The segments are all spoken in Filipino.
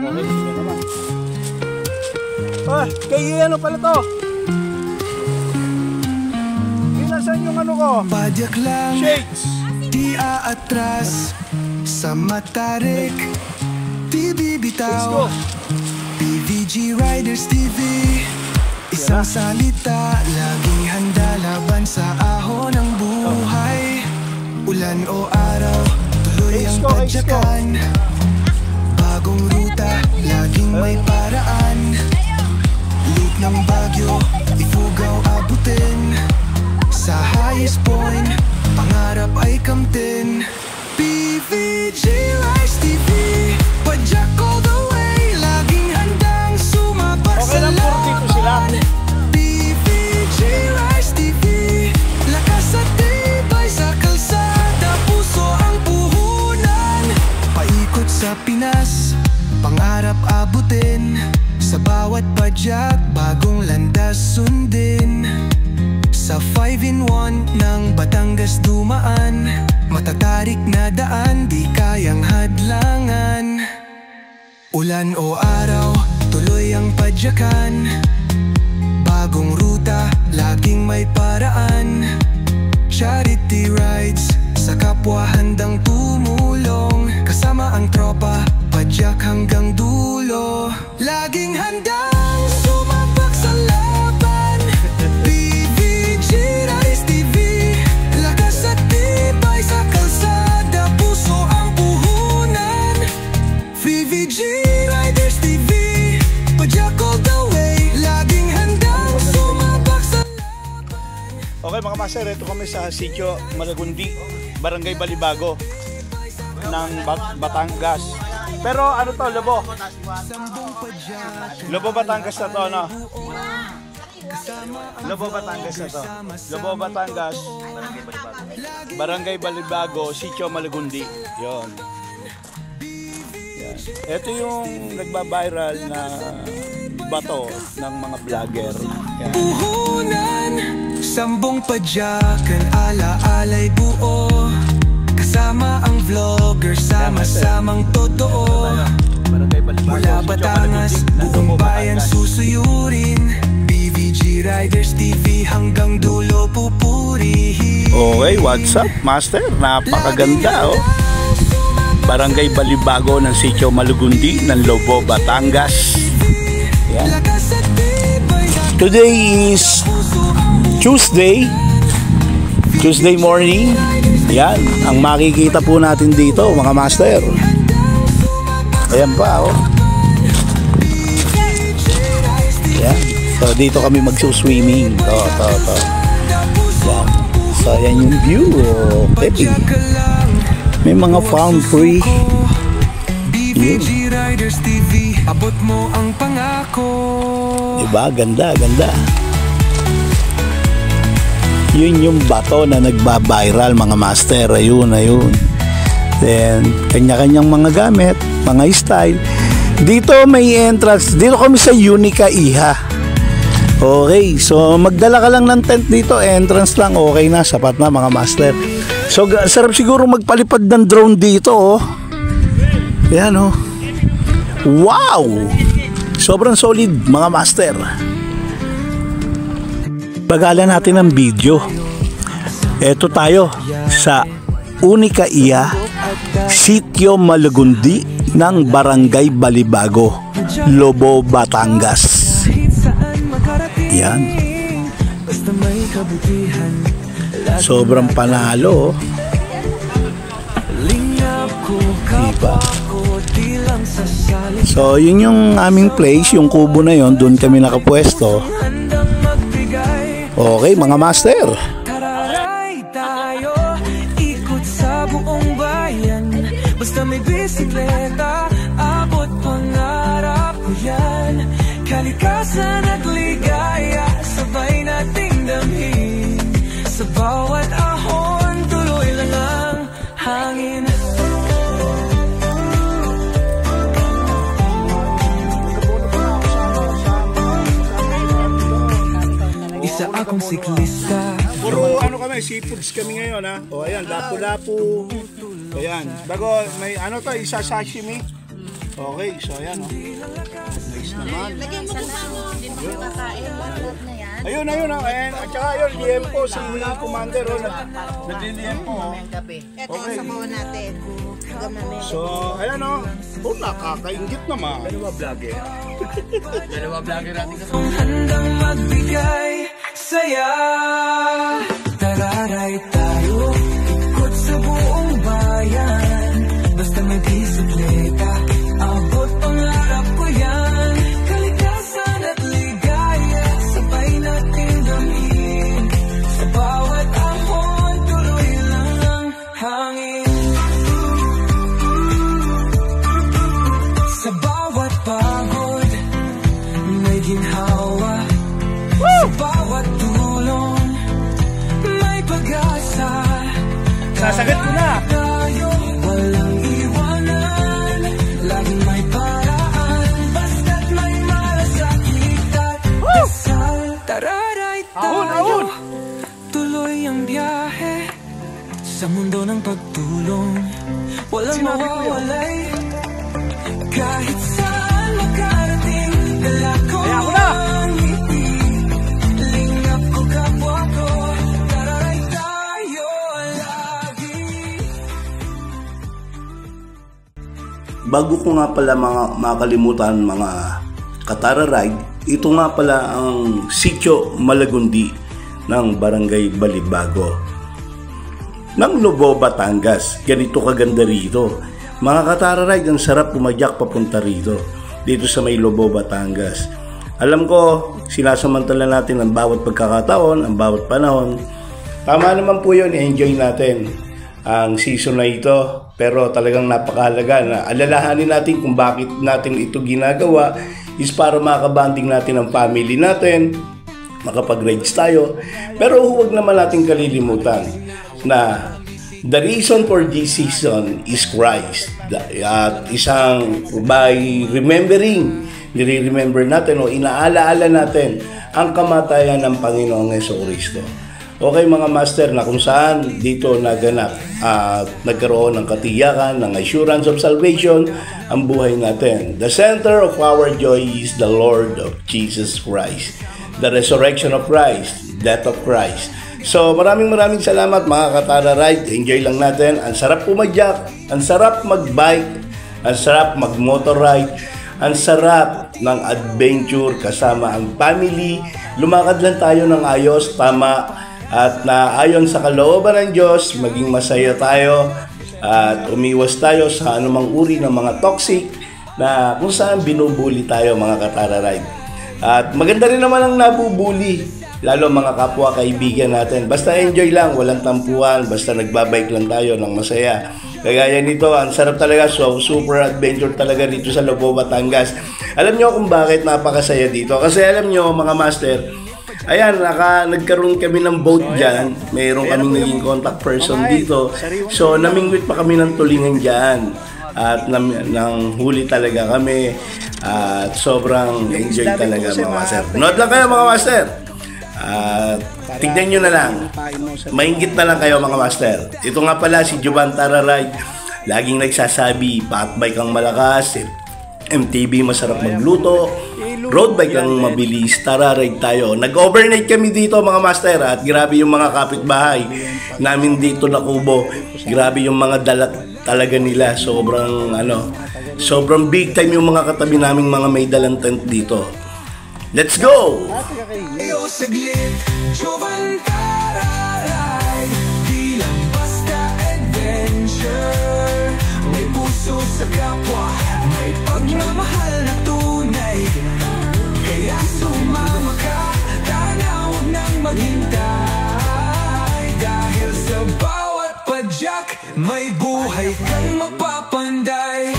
Okay, sige naman. Ah, kay ano pala to? Inasan yung ano ko? Padyak lang, Shakes. di aatras. Sa matarik, di bibitaw. PVG Riders TV, isang salita, laging handa laban sa ahon ng buhay. Ulan o araw, tuloy ang padyakan. Bagong ruta, laging may paraan. Loop ng Bagyo, ifugaw abutin. Sa highest point, pangarap ay kamtin. PVG Riders TV, padyak all the way, laging handang sumabak sa laban. PVG Riders TV, lakas at tibay sa kalsada, puso ang puhunan. Paikot sa Pinas, pangarap abutin. Sa bawat padyak, bagong landas sundin. Sa 5-in-1 ng Batangas dumaan, matatarik na daan, di kayang hadlangan. Ulan o araw, tuloy ang padyakan. Bagong ruta, laging may paraan. Charity rides, sa kapwa handang tumulong. Kasama ang tropa, padyak hanggang dulo. Laging handang sumabak sa laban. PVG Riders TV, lakas at tibay sa kalsada, puso ang puhunan. PVG Riders TV, padyak all the way, laging handang sumabak sa laban. Okay mga master, ito kami sa Sitio Malagundi, Barangay Balibago ng Batangas. Pero ano to, Lobo? Lobo Batangas na to, no? Lobo Batangas na to. Lobo Batangas, Barangay Balibago, Sitio Malagundi. Yon. Yan. Ito yung nagba-viral na bato ng mga vlogger. Yan. Puhunan, sambong padyakan, ala-alay buo. Kasama ang vlogger, sama-samang totoo. Mula Batangas, buong bayan susuyurin. PVG Riders TV hanggang dulo pupurihin. Okay, what's up, master? Napakaganda, oh. Barangay Balibago ng Sitio Malagundi ng Lobo, Batangas. Yan. Today is Tuesday morning. Yan, ang makikita po natin dito mga master. Ayan pa, oh. Yan. So dito kami magsuswimming. To. Yan. So yan yung view, okay. May mga farm free. PVG Riders TV, abot mo ang pangako. Diba? Ganda. Yun yung bato na nagba-viral mga master. Ayun. Then kanya-kanyang mga gamit, mga style. Dito may entrance. Dito kami sa Unica Iha. Okay, so magdala ka lang ng tent dito, entrance lang, okay na, sapat na mga master. So sarap siguro magpalipad ng drone dito, oh. Yan, oh. Wow! Sobrang solid mga master. Pagalan natin ng video. Ito tayo sa Unica Iha, Sitio Malagundi ng Barangay Balibago, Lobo, Batangas. Yan. Sobrang panalo, diba? So yun yung aming place, yung kubo na yon, doon kami nakapwesto. Okay mga master, tayo, ikot sa buong bayan. Basta may bisikleta, abot pangarap ko yan. Kalikasan at ligaya, sabay nating damhin. Sa bawat ahon, tuloy lang ang hangin. Isa akong siklista. Puro ano kami, seafoods kami ngayon, ha. O ayan, lapu-lapu. Ayan, bago may ano to, isa sashimi. Okay, so ayan o. Nice naman. Lagyan mo sa mo. Hindi mo makakain. Lahat na yan. Ayun, ayan. At saka yun, liempo, si Commander o. Nagliliempo o. Ito ang sabaw natin. So, ayan o. Oh, nakakaingit naman. Dalawa vlogger natin kasi. Handang magbigay saya. Tararay tayo, ikot sa buong bayan. Basta may bisikleta, abot pangarap ko yan. Kalikasan at ligaya, sabay natin gawin. Sa bawat ahon, tuloy lang ang hangin. Sa bawat pagod, may ginhawa. Sa bawat tulong, may pag-asa. Sasagat ko na. Tayo, walang iwanan. Laging may paraan. Basta't may malasakit at dasal. Tararay tayo, tuloy ang biyahe. Sa mundo ng pagtulong, walang mawawalay. Kahit saan makarating, dala ko ang ngiti. Lingap ko kapwa ko, tararay tayo lagi. Bago ko nga pala makalimutan mga Katara Ride, ito nga pala ang Sitio Malagundi ng Barangay Balibago ng Lobo, Batangas. Ganito kaganda rito. Mga Katara Ride, ang sarap pumadyak papunta rito, dito sa may Lobo, Batangas. Alam ko, sinasamantala natin ang bawat pagkakataon, ang bawat panahon. Tama naman po yun, enjoy natin ang season na ito. Pero talagang napakahalaga na alalahanin natin kung bakit natin ito ginagawa is para makabanding natin ang family natin, makapag-rides tayo. Pero huwag naman natin kalilimutan na the reason for this season is Christ. At isang by remembering, nire-remember natin o inaalaala natin ang kamatayan ng Panginoong Jesucristo. Okay mga master, na kung saan dito naganap at nagkaroon ng katiyakan, ng assurance of salvation ang buhay natin. The center of our joy is the Lord of Jesus Christ. The resurrection of Christ, death of Christ. So maraming salamat mga Katara Ride. Enjoy lang natin. Ang sarap pumadyak, ang sarap magbike, ang sarap magmotor ride, ang sarap ng adventure kasama ang family. Lumakad lang tayo ng ayos, tama, at naayon sa kalooban ng Diyos, maging masaya tayo at umiwas tayo sa anumang uri ng mga toxic na kung saan binubuli tayo mga Katara Ride. At maganda rin naman ang nabubuli, lalo mga kapwa kaibigan natin. Basta enjoy lang, walang tampuhan, basta nagbabike lang tayo ng masaya. Kagaya nito, ang sarap talaga, so super adventure talaga dito sa Lobo, Batangas. Alam nyo kung bakit napakasaya dito? Kasi alam nyo mga master, ayan, nagkaroon kami ng boat dyan. Mayroon kaming naging contact person dito. So, namingwit pa kami ng tulingan dyan. At nang huli talaga kami. At sobrang enjoy talaga mga master. Note lang kayo mga master. Tignan nyo na lang. Maingit na lang kayo mga master. Ito nga pala si Jovan Tara Ride. Laging nagsasabi, pakbike kang malakas, MTB masarap magluto, road bike lang mabilis, tara ride tayo. Nag-overnight kami dito mga master at grabe yung mga kapitbahay namin dito na Kubo. Grabe yung mga dala talaga nila. Sobrang big time yung mga katabi naming mga may dalang tent dito. Let's go! Ayo saglit, Jovan Tara Ride. Di lang basta adventure. May puso sa kapwa, may pagmamahal na tunay. Kaya sumama ka, tanawag nang maghintay. Dahil sa bawat padyak, may buhay kang mapapanday.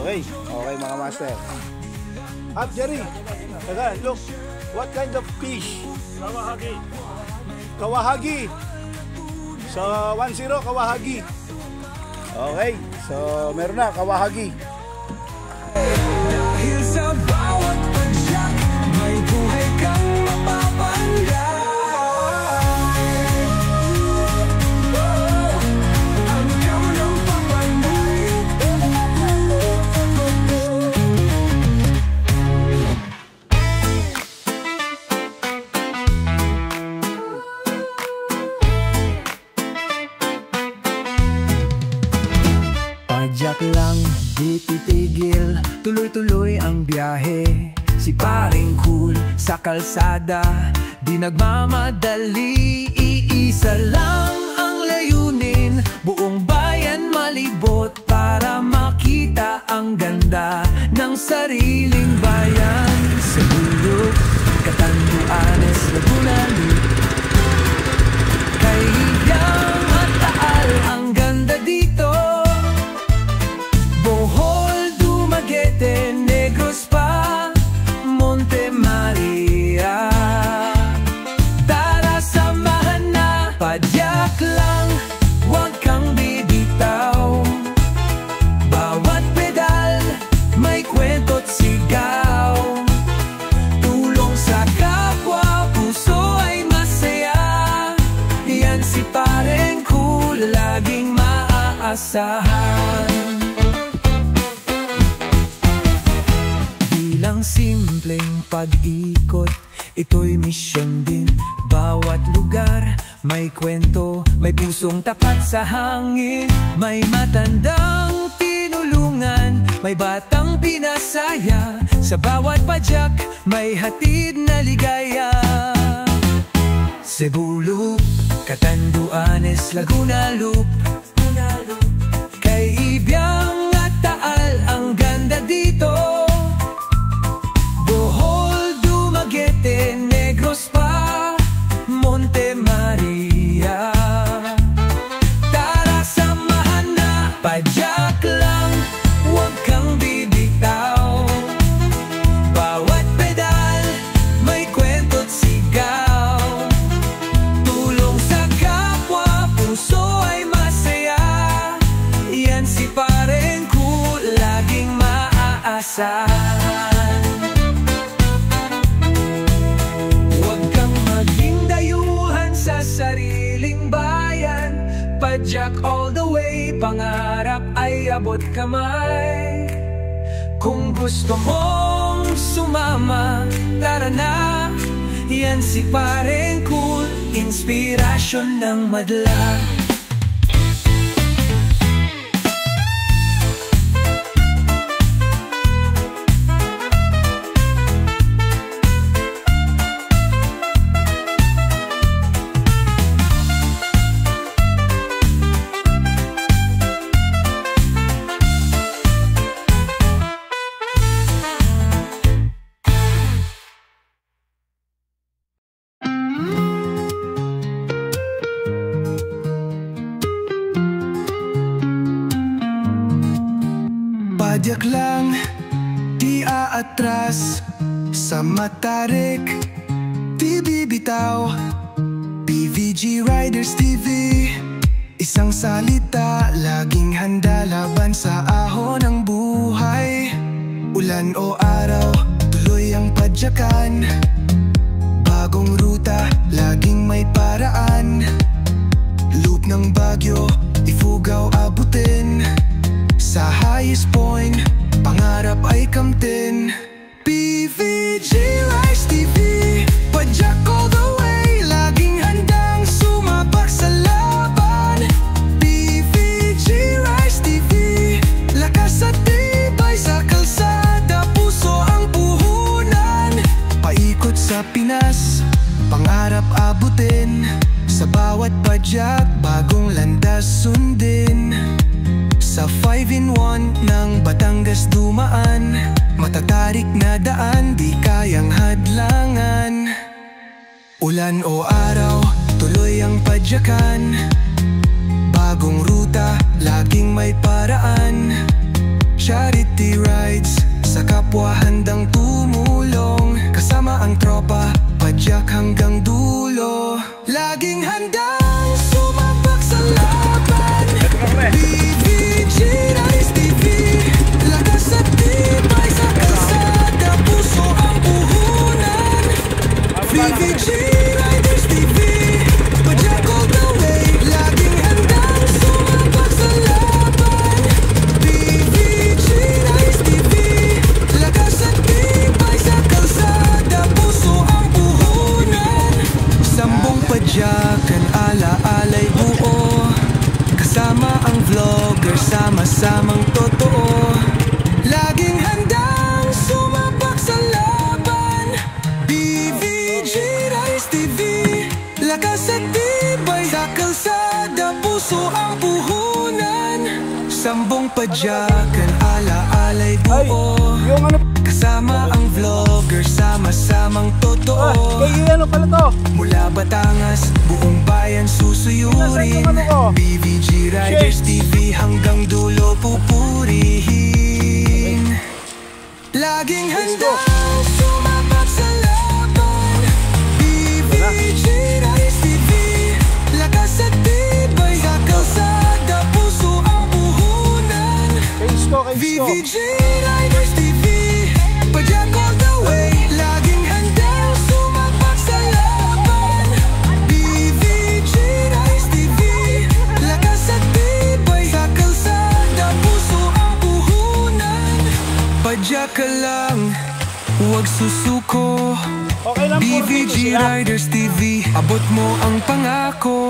Okay mga master. Jerry, look, what kind of fish? Kawahagi. So 1-0 kawahagi. Okay, so meron na kawahagi. Dahil sa bawat padyak, may buhay kang mapapanday. Padyak lang, di titigil, tuloy-tuloy ang biyahe. Si paring cool sa kalsada, di nagmamadali. Iisa lang ang layunin, buong bayan malibot para makita ang ganda ng sariling bayan. Sa bulok, Catanduanes, Laguna, Kahigang at Taal, ang ganda dito. Bohol, Dumaguete, Negros pa, Monte Maria. Tara samahan na, padyak lang, huwag kang bibitaw. Bawat pedal, may kwento't sigaw. Tulong sa kapwa, puso ay masaya. Yan si Pareng Cool, laging maaasahan. Bilang simpleng pag-ikot, ito'y misyon din. Bawat lugar, may kwento, may pusong tapat sa hangin. May matandang tinulungan, may batang pinasaya. Sa bawat padyak, may hatid na ligaya. Cebu Loop, Catanduanes, Laguna Loop, Kahibiang at Taal, ang ganda dito. Bohol, Dumaguete, Negros pa, Monte Maria. Tara samahan na, padyak lang, huwag kang bibitaw. Bawat pedal, may kwento't sigaw. Tulong sa kapwa, puso ay masaya. Yan si Pareng Cool, laging maaasahan. Huwag kang maging dayuhan sa sariling bayan. Padyak all the way, pangarap ay abot kamay. Kung gusto mong sumama, tara na. Yan si Pareng Cool, inspirasyon ng madla. Padyak lang, di aatras. Sa matarik, di bibitaw. PVG Riders TV, isang salita, laging handa laban sa ahon ng buhay. Ulan o araw, tuloy ang padyakan. Bagong ruta, laging may paraan. Loop ng Baguio, Ifugao abutin. Sa highest point, pangarap ay kamtin. PVG Riders TV, padyak all the way, laging handang sumabak sa laban. PVG Riders TV, lakas at tibay sa kalsada, puso ang puhunan. Paikot sa Pinas, pangarap abutin. Sa bawat padyak, bagong landas sundin. Sa 5-in-1 ng Batangas dumaan, matatarik na daan, di kayang hadlangan. Ulan o araw, tuloy ang padyakan. Bagong ruta, laging may paraan. Charity rides, sa kapwa handang tumulong. Kasama ang tropa, padyak hanggang dulo. Laging handang sumabak sa laban. PVG Riders TV, lakas at tibay sa kalsada, puso ang puhunan. PVG Riders TV, padyak all the way, laging handang sumabak sa laban. PVG Riders TV, lakas at tibay sa kalsada, puso ang puhunan. Sambong padyakan, ala-alay buo. Kasama ang vlogger, sama sama-samang totoo, laging handang sumapak sa laban. BVG Rise TV, lakas at tibay sa kalsada, puso ang puhunan. Sambong padyakan, ala-alay buo, kasama ang vlogger, sama-samang totoo. Ano pala to? Mula Batangas, buong bayan susuyurin. BVG Riders TV hanggang dulo pupurihin. Laging handang sumapak sa laban. BVG Riders TV, lakas at tibay sa kalsada, puso ang puhunan. BVG Riders TV, padyak all the way, laging handang sumapak sa laban. BVG Rise TV, lakas at tibay sa kalsada, puso ang puhunan. Padyak ka lang, huwag susuko. BVG Riders TV, abot mo ang pangako.